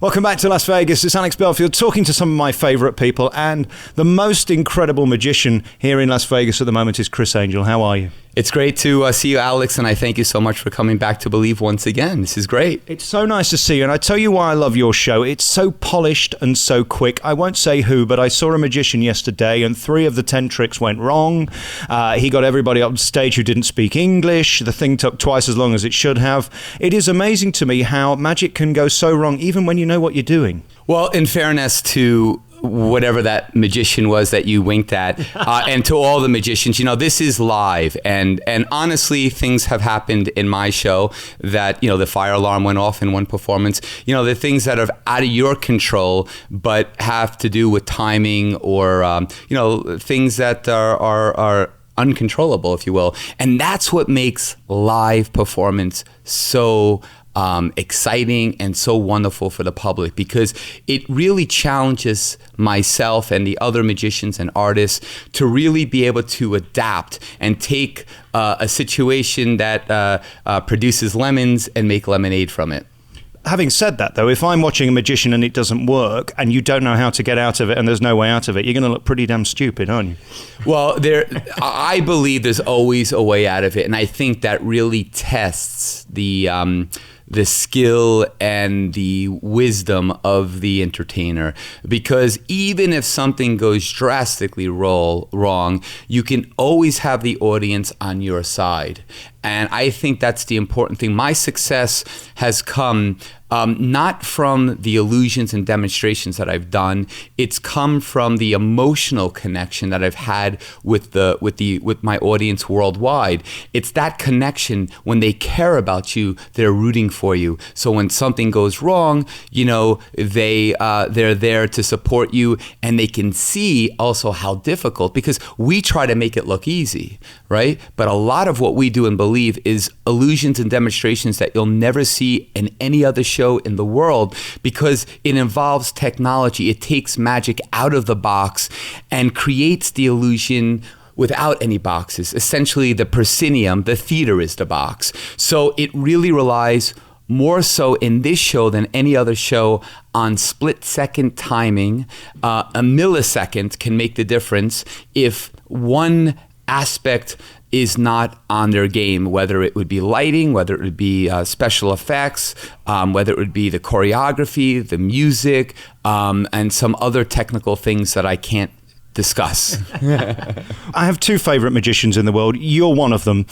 Welcome back to Las Vegas. It's Alex Belfield talking to some of my favourite people, and the most incredible magician here in Las Vegas at the moment is Criss Angel. How are you? It's great to see you, Alex, and I thank you so much for coming back to Believe once again. This is great. It's so nice to see you, and I tell you why I love your show. It's so polished and so quick. I won't say who, but I saw a magician yesterday, and 3 of the 10 tricks went wrong. He got everybody up on stage who didn't speak English. The thing took twice as long as it should have. It is amazing to me how magic can go so wrong, even when you know what you're doing. Well, in fairness to whatever that magician was that you winked at, and to all the magicians, you know, this is live, and honestly, things have happened in my show that, you know, the fire alarm went off in one performance. You know, the things that are out of your control, but have to do with timing or, you know, things that are uncontrollable, if you will. And that's what makes live performance so exciting and so wonderful for the public, because it really challenges myself and the other magicians and artists to really be able to adapt and take a situation that produces lemons and make lemonade from it. Having said that, though, if I'm watching a magician and it doesn't work and you don't know how to get out of it and there's no way out of it, you're going to look pretty damn stupid, aren't you? Well, I believe there's always a way out of it, and I think that really tests the skill and the wisdom of the entertainer, because even if something goes drastically wrong, you can always have the audience on your side. And I think that's the important thing. My success has come not from the illusions and demonstrations that I've done. It's come from the emotional connection that I've had with my audience worldwide. It's that connection when they care about you, they're rooting for you. So when something goes wrong, you know, they're there to support you, and they can see also how difficult, because we try to make it look easy, right? But a lot of what we do in Believe is illusions and demonstrations that you'll never see in any other show in the world, because it involves technology. It takes magic out of the box and creates the illusion without any boxes. Essentially, the proscenium, the theater, is the box. So it really relies more so in this show than any other show on split-second timing. A millisecond can make the difference if one aspect is not on their game, whether it would be lighting, whether it would be special effects, whether it would be the choreography, the music, and some other technical things that I can't discuss. I have 2 favourite magicians in the world. You're one of them,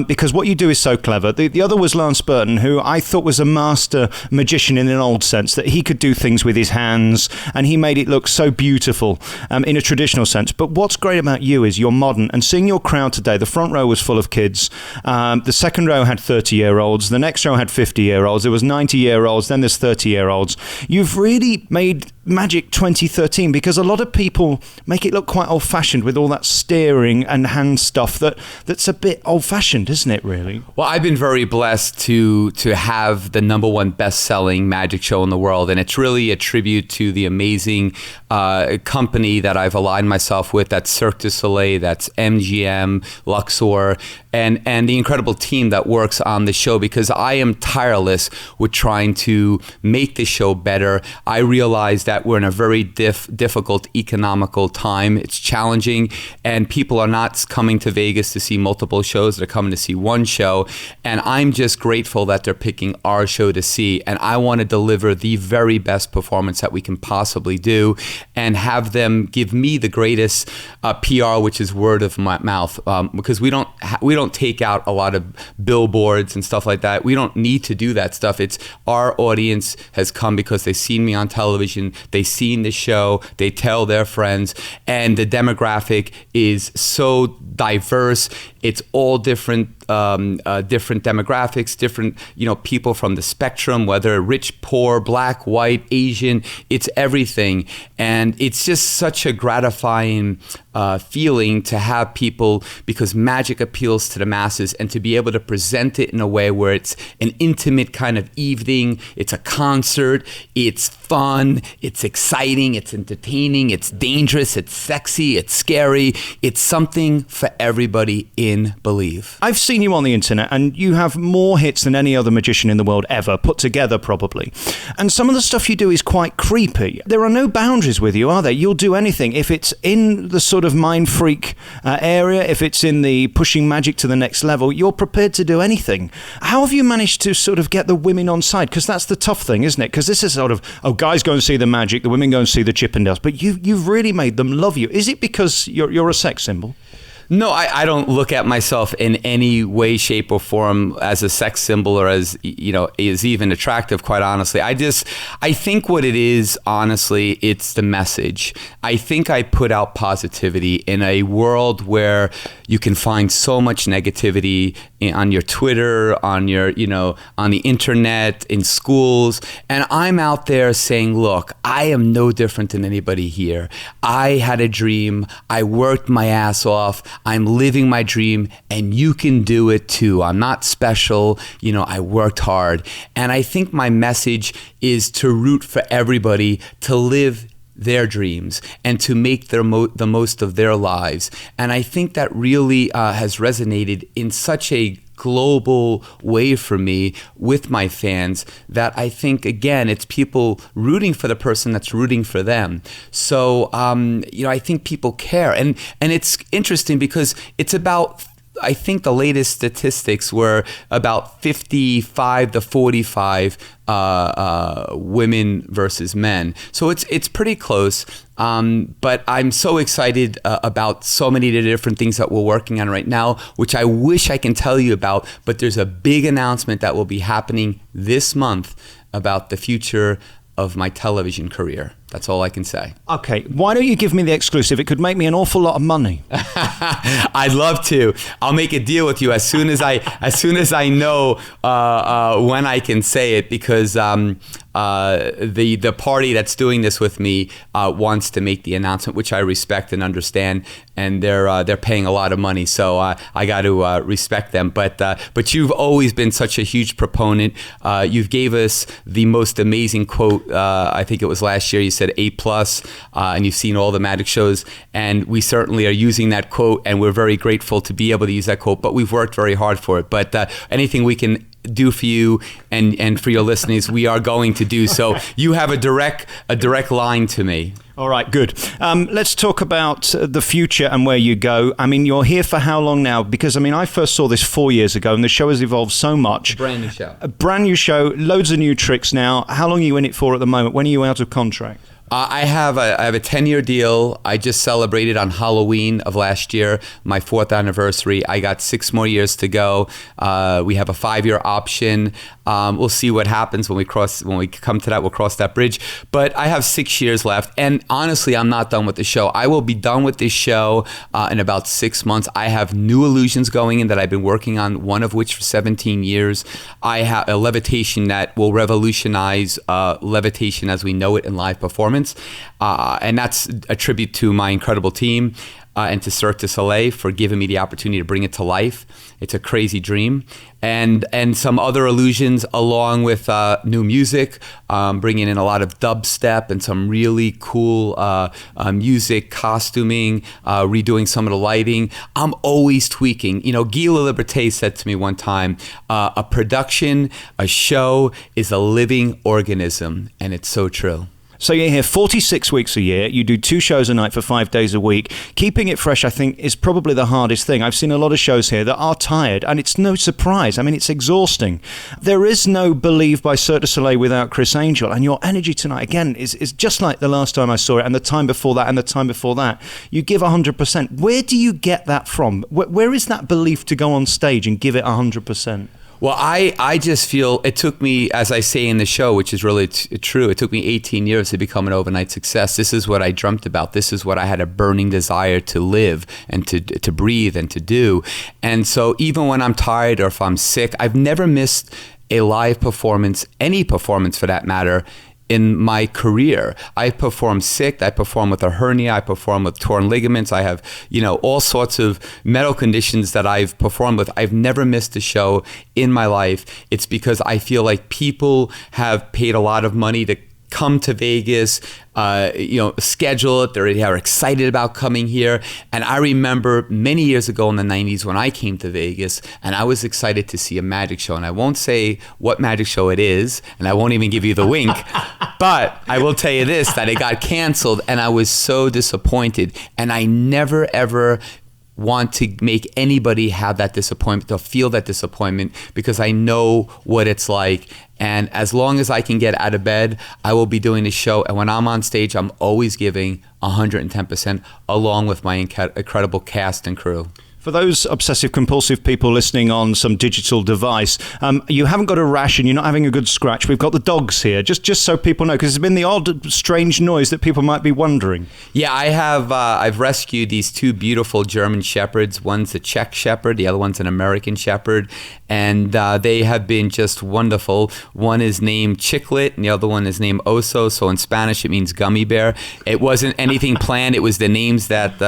because what you do is so clever. The other was Lance Burton, who I thought was a master magician in an old sense, that he could do things with his hands, and he made it look so beautiful in a traditional sense. But what's great about you is you're modern, and seeing your crowd today, the front row was full of kids. The second row had 30-year-olds. The next row had 50-year-olds. There was 90-year-olds. Then there's 30-year-olds. You've really made Magic 2013, because a lot of people make it look quite old-fashioned with all that steering and hand stuff that's a bit old-fashioned, isn't it, really? Well, I've been very blessed to have the #1 best-selling magic show in the world, and it's really a tribute to the amazing company that I've aligned myself with. That's Cirque Du Soleil, that's MGM, Luxor, and the incredible team that works on the show, because I am tireless with trying to make the show better. I realize that we're in a very difficult economical time. It's challenging, and people are not coming to Vegas to see multiple shows. They're coming to see one show, and I'm just grateful that they're picking our show to see, and I want to deliver the very best performance that we can possibly do, and have them give me the greatest PR, which is word of mouth, because we don't take out a lot of billboards and stuff like that. We don't need to do that stuff. It's our audience has come because they've seen me on television, they've seen the show, they tell their friends, and the demographic is so diverse. It's all different demographics, different, you know, people from the spectrum, whether rich, poor, black, white, Asian. It's everything, and it's just such a gratifying feeling to have people, because magic appeals to the masses, and to be able to present it in a way where it's an intimate kind of evening. It's a concert. It's fun. It's exciting. It's entertaining. It's dangerous. It's sexy. It's scary. It's something for everybody in Believe. I've seen seen you on the internet, and you have more hits than any other magician in the world ever, put together probably. And some of the stuff you do is quite creepy. There are no boundaries with you, are there? You'll do anything. If it's in the sort of Mindfreak area, if it's in the pushing magic to the next level, you're prepared to do anything. How have you managed to sort of get the women on side? Because that's the tough thing, isn't it? Because this is sort of, guys go and see the magic, the women go and see the Chippendales, but you've really made them love you. Is it because you're a sex symbol? No, I don't look at myself in any way, shape, or form as a sex symbol or as, is even attractive, quite honestly. I think what it is, honestly, it's the message. I think I put out positivity in a world where you can find so much negativity on your Twitter, on your, on the internet, in schools. And I'm out there saying, look, I am no different than anybody here. I had a dream. I worked my ass off. I'm living my dream, and you can do it too. I'm not special. I worked hard. And I think my message is to root for everybody to live their dreams and to make the most of their lives. And I think that really has resonated in such a global way for me with my fans that I think, again, it's people rooting for the person that's rooting for them. So, I think people care. And it's interesting because it's about, I think the latest statistics were about 55 to 45 women versus men. So it's pretty close. But I'm so excited about so many different things that we're working on right now, which I wish I can tell you about. But there's a big announcement that will be happening this month about the future of my television career. That's all I can say. Okay, why don't you give me the exclusive? It could make me an awful lot of money. I'd love to. I'll make a deal with you as soon as I know when I can say it, because the party that's doing this with me wants to make the announcement, which I respect and understand, and they're paying a lot of money, so I got to respect them. But you've always been such a huge proponent. You've gave us the most amazing quote. I think it was last year. You said A+, and you've seen all the magic shows, and we certainly are using that quote, and we're very grateful to be able to use that quote, but we've worked very hard for it. But anything we can do for you and for your listeners, we are going to do. So you have a direct line to me. All right, good. Let's talk about the future and where you go. I mean, you're here for how long now? Because, I first saw this 4 years ago, and the show has evolved so much. Brand new show. A brand new show, loads of new tricks now. How long are you in it for at the moment? When are you out of contract? I have a 10-year deal. I just celebrated on Halloween of last year, my 4th anniversary. I got 6 more years to go. We have a 5-year option. We'll see what happens when we come to that. We'll cross that bridge. But I have 6 years left. And honestly, I'm not done with the show. I will be done with this show in about 6 months. I have new illusions going in that I've been working on, one of which for 17 years. I have a levitation that will revolutionize levitation as we know it in live performance. And that's a tribute to my incredible team and to Cirque du Soleil for giving me the opportunity to bring it to life. It's a crazy dream. And some other illusions along with new music, bringing in a lot of dubstep and some really cool music, costuming, redoing some of the lighting. I'm always tweaking. Guy Laliberté said to me one time, a production, a show is a living organism. And it's so true. So you're here 46 weeks a year. You do 2 shows a night for 5 days a week. Keeping it fresh, I think, is probably the hardest thing. I've seen a lot of shows here that are tired, and it's no surprise. It's exhausting. There is no Believe by Cirque du Soleil without Criss Angel, and your energy tonight, again, is just like the last time I saw it, and the time before that, and the time before that. You give 100%. Where do you get that from? Where is that belief to go on stage and give it 100%? Well, I just feel it took me, as I say in the show, which is really true, it took me 18 years to become an overnight success. This is what I dreamt about. This is what I had a burning desire to live and to breathe and to do. And so even when I'm tired or if I'm sick, I've never missed a live performance, any performance for that matter, in my career. I perform sick, I perform with a hernia, I perform with torn ligaments, I have, all sorts of medical conditions that I've performed with. I've never missed a show in my life. It's because I feel like people have paid a lot of money to come to Vegas, schedule it. They are excited about coming here. And I remember many years ago in the 90s when I came to Vegas and I was excited to see a magic show. And I won't say what magic show it is, and I won't even give you the wink, but I will tell you this, that it got canceled and I was so disappointed. And I never, ever want to make anybody have that disappointment, to feel that disappointment, because I know what it's like. And as long as I can get out of bed, I will be doing the show. And when I'm on stage, I'm always giving 110% along with my incredible cast and crew. For those obsessive compulsive people listening on some digital device, you haven't got a rash and you're not having a good scratch. We've got the dogs here, just so people know, because there's been the odd strange noise that people might be wondering. Yeah, I have. I've rescued these two beautiful German shepherds. One's a Czech shepherd, the other one's an American shepherd, and they have been just wonderful. One is named Chiclet, and the other one is named Oso. So in Spanish, it means gummy bear. It wasn't anything planned. It was the names that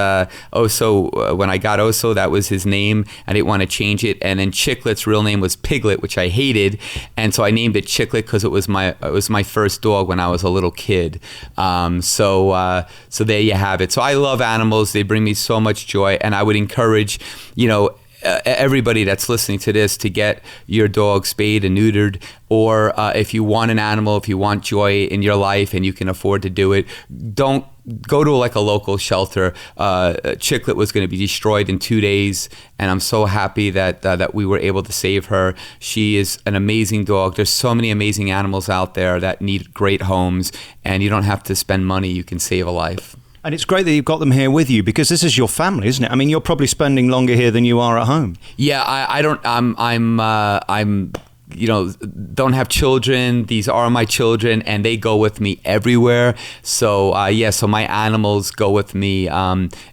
Oso. When I got Oso, that was his name. I didn't want to change it. And then Chiclet's real name was Piglet, which I hated, and so I named it Chiclet because it was my first dog when I was a little kid. So there you have it. So I love animals. They bring me so much joy, and I would encourage, everybody that's listening to this to get your dog spayed and neutered, or if you want an animal, if you want joy in your life and you can afford to do it, don't go to like a local shelter. Chiclet was going to be destroyed in 2 days, and I'm so happy that we were able to save her. She is an amazing dog. There's so many amazing animals out there that need great homes, and you don't have to spend money. You can save a life. And it's great that you've got them here with you, because this is your family, isn't it? I mean, you're probably spending longer here than you are at home. Yeah, I don't have children. These are my children, and they go with me everywhere. So so my animals go with me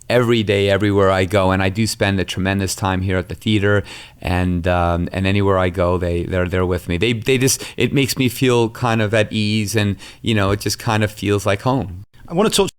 every day, everywhere I go, and I do spend a tremendous time here at the theater, and anywhere I go, they're with me. It makes me feel kind of at ease, and it just kind of feels like home. I want to talk